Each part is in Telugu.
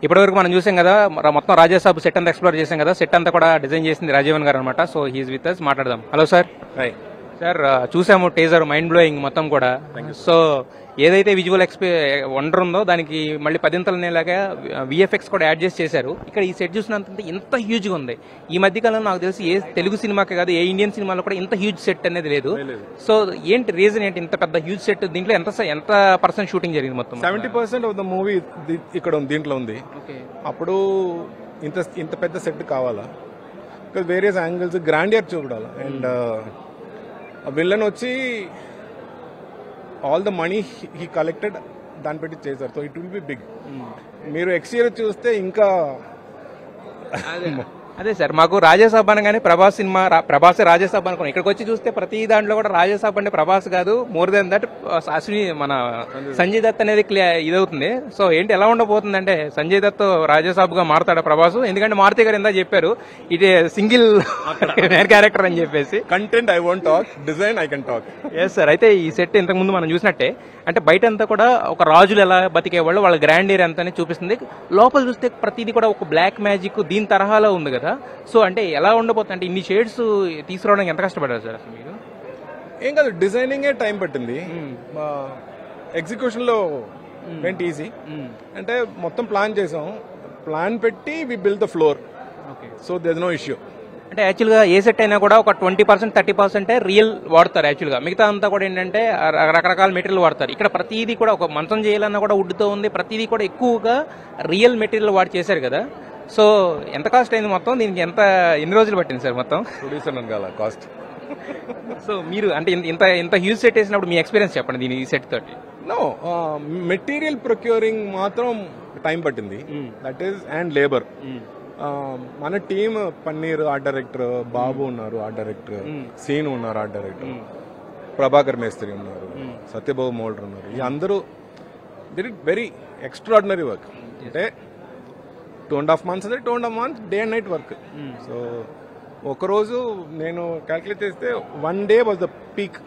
ఇప్పటివరకు మనం చూసాం కదా, మొత్తం రాజాసాబ్ సెట్ అంతా ఎక్స్ప్లోర్ చేసాం కదా. సెట్ అంతా కూడా డిజైన్ చేసింది రాజీవన్ గారు అనమాట. సో హీస్ విత్ అస్, మాట్లాడదాం. Hello sir. సార్ చూసాము టేజర్, మైండ్ బ్లోయింగ్ మొత్తం కూడా. సో ఏదైతే విజువల్ వండర్ ఉందో దానికి మళ్ళీ 10 విఎఫ్ఎక్స్ కూడా యాడ్ చేశారు. ఇక్కడ ఈ సెట్ చూసినంత ఇంత హ్యూజ్గా ఉంది. ఈ మధ్య కాలంలో నాకు తెలిసి ఏ తెలుగు సినిమాకి కాదు, ఏ ఇండియన్ సినిమాలో కూడా ఇంత హ్యూజ్ సెట్ అనేది లేదు. సో ఏంటి రీజన్ ఏంటి ఇంత పెద్ద హ్యూజ్ సెట్? దీంట్లో ఎంత పర్సెంట్ షూటింగ్ జరిగింది? మొత్తం 70% ఆఫ్ ద మూవీ ఇక్కడ దీంట్లో ఉంది. అప్పుడు ఇంత పెద్ద సెట్ కావాలా? వేరియస్ యాంగిల్స్ గ్రాండియర్ చూడాలి. అండ్ విల్లన్ వచ్చి all the money he collected దాన్ని పెట్టి చేశారు. So it will be big. మీరు ఎక్స్టీరియర్ చూస్తే ఇంకా అదే సార్, మాకు రాజాసాబ్ అనగానే ప్రభాస్ సినిమా, ప్రభాసే రాజాసాబ్ అనుకున్నాం. ఇక్కడికి వచ్చి చూస్తే ప్రతి దాంట్లో కూడా రాజాసాబ్ అంటే ప్రభాస్ కాదు, మోర్ దెన్ దట్ మన సంజయ్ దత్ అనేది ఇదవుతుంది. సో ఏంటి ఎలా ఉండబోతుంది అంటే, సంజయ్ దత్ రాజాసాబ్ గా మారుతాడు ప్రభాస్? ఎందుకంటే మారుతి గారు ఎంత చెప్పారు, ఇది సింగిల్ క్యారెక్టర్ అని చెప్పేసి. Content I won't talk, design I can talk. Yes sir. అయితే ఈ సెట్ ఇంతకు ముందు మనం చూసినట్టే, అంటే బయట అంతా కూడా ఒక రాజులు ఎలా బతికేవాళ్ళు, వాళ్ళ గ్రాండియర్ ఎంత అని చూపిస్తుంది. లోపల చూస్తే ప్రతిదీ కూడా ఒక బ్లాక్ మ్యాజిక్ దీని తరహాలో ఉంది కదా. సో అంటే ఎలా ఉండబోతుంది, అంటే ఇన్ని షేడ్స్ తీసుకురావడానికి ఎంత కష్టపడ్డారు సార్ అసలు మీరు? ఏం కాదు, డిజైనింగే టైం పట్టింది. ఎగ్జిక్యూషన్ లో వెంట్ ఈజీ. అంటే మొత్తం ప్లాన్ చేసాం, ప్లాన్ పెట్టి we build the floor. So there no issue. అంటే యాక్చువల్గా ఏ సెట్ అయినా కూడా ఒక 20% 30% రియల్ వాడతారు యాక్చువల్గా. మిగతా అంతా కూడా ఏంటంటే రకరకాల మెటీరియల్ వాడతారు. ఇక్కడ ప్రతిదీ కూడా ఒక మంచం చేయాలన్నా కూడా వుడ్తో ఉంది, ప్రతిదీ కూడా ఎక్కువగా రియల్ మెటీరియల్ వాడి చేశారు కదా. సో ఎంత కాస్ట్ అయింది మొత్తం దీనికి? ఎన్ని రోజులు పట్టింది సార్ మొత్తం? Producer అనగాల cost. సో మీరు అంటే ఇంత హ్యూజ్ సెట్ వేసినప్పుడు మీ ఎక్స్పీరియన్స్ చెప్పండి దీని ఈ సెట్ తోటి. నో, మెటీరియల్ ప్రొక్యూరింగ్ మాత్రం టైం పట్టింది. That is and labour. మన టీమ్ పన్నీర్ ఆర్ట్ డైరెక్టర్, బాబు ఉన్నారు ఆర్ట్ డైరెక్టర్, సీను ఉన్నారు ఆర్ట్ డైరెక్టర్, ప్రభాకర్ మేస్త్రి ఉన్నారు, సత్యబాబు మోల్డర్ ఉన్నారు. ఈ అందరూ they did very extraordinary work. అంటే 2.5 months అంటే 2.5 months day and night work. So ఒకరోజు నేను క్యాల్కులేట్ చేస్తే 1 day was the peak.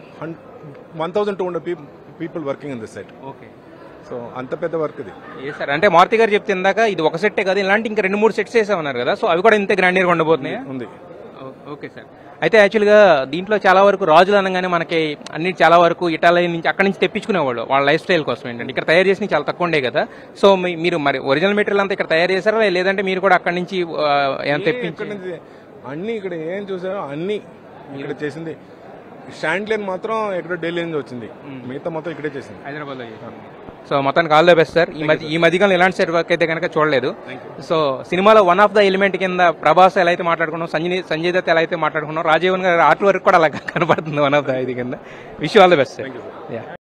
1200 people working in this set. Okay. So అంత పెద్ద వర్క్ ఇది. ఏ సార్, అంటే మారుతి గారు చెప్తే ఇందాక ఇది ఒక సెట్టే కదా, ఇలాంటి ఇంకా 2-3 సెట్స్ వేసామన్నారు కదా. సో అవి కూడా ఇంతే గ్రాండియర్గా ఉండబోతున్నాయి. ఉంది. Okay sir. అయితే యాక్చువల్గా దీంట్లో చాలా వరకు రాజులు అనగానే మనకి అన్ని చాలా వరకు ఇటాలీ నుంచి అక్కడి నుంచి తెప్పించుకునేవాళ్ళు వాళ్ళ లైఫ్ స్టైల్ కోసం. ఏంటంటే ఇక్కడ తయారు చేసి చాలా తక్కువ ఉండే కదా. సో మీరు మరి ఒరిజినల్ మెటీరియల్ అంతా ఇక్కడ తయారు చేశారా, లేదంటే మీరు కూడా అక్కడి నుంచి తెప్పించి? అన్ని ఇక్కడ ఏం చూసారో అన్ని ఇక్కడ చేసింది. షాండ్లియన్ మాత్రం ఇక్కడ ఢిల్లీ నుంచి వచ్చింది, మిగతా మొత్తం ఇక్కడే చేసింది, హైదరాబాద్ లో. సో మొత్తానికి ఆల్ ద బెస్ట్ సార్. ఈ మధ్యకాలంలో ఇలాంటి సెట్ వర్క్ అయితే కనుక చూడలేదు. సో సినిమాలో వన్ ఆఫ్ ద ఎలిమెంట్ కింద ప్రభాస్ ఎలా అయితే మాట్లాడుకున్నాం, సంజయ్ దత్ ఎలా అయితే మాట్లాడుకున్నాం, రాజీవన్ గారి ఆర్ట్ వర్క్ కూడా అలా కనపడుతుంది వన్ ఆఫ్ ద ఇది కింద. Wish you all the best sir.